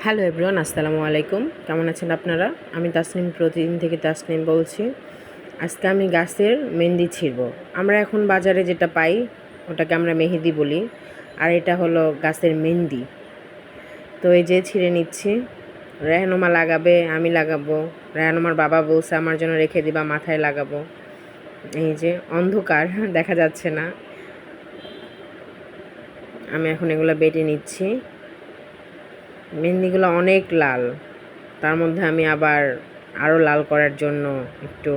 Hello everyone, আসসালামু আলাইকুম। কেমন আছেন আপনারা? আমি তাসনিম, প্রতিদিন থেকে তাসনিম বলছি। আজকে আমি গাছের মেহেন্দি ছিঁড়ব। আমরা এখন বাজারে যেটা পাই ওটাকে আমরা মেহেদি বলি, আর এটা হলো গাছের মেহেন্দি। তো এই যে ছিঁড়ে নিচ্ছি। রেহানুমা লাগাবে, আমি লাগাবো। রেহানুমার বাবা বলছে আমার জন্য রেখে দিবা, মাথায় লাগাবো। এই যে অন্ধকার দেখা যাচ্ছে না। আমি এখন এগুলো বেটে নিচ্ছি। মেহেন্দিগুলো অনেক লাল, তার মধ্যে আমি আবার আরও লাল করার জন্য একটু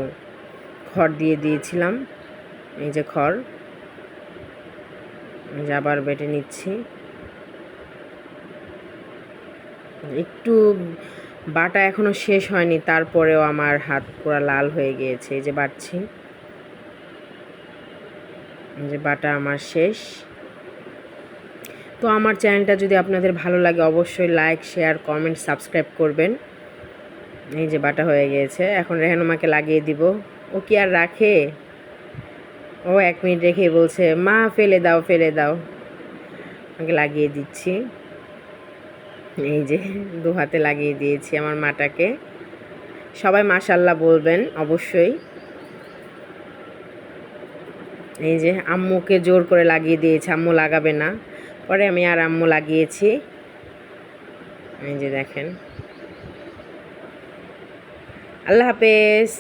খড় দিয়ে দিয়েছিলাম। এই যে খড়, এই যে আবার বেটে নিচ্ছি। একটু বাটা এখনও শেষ হয়নি, তারপরেও আমার হাত পুরো লাল হয়ে গিয়েছে। এই যে বাটছি, এই যে বাটা আমার শেষ। তো আমার চ্যানেলটা যদি আপনাদের ভালো লাগে অবশ্যই লাইক, শেয়ার, কমেন্ট, সাবস্ক্রাইব করবেন। এই যে বাটা হয়ে গিয়েছে, এখন রেহানুমাকে লাগিয়ে দিব। ও কি আর রাখে? ও 1 মিনিট রেখেই বলছে মা ফেলে দাও, ফেলে দাও। আমাকে লাগিয়ে দিচ্ছি। এই যে 2 হাতে লাগিয়ে দিয়েছি আমার মাটাকে। সবাই মাশাআল্লাহ বলবেন অবশ্যই। এই যে আম্মুকে জোর করে লাগিয়ে দিয়েছে, আম্মু লাগাবে না, পরে আমি আর আম্মু লাগিয়েছি। এই যে দেখেন। আল্লাহ হাফেজ।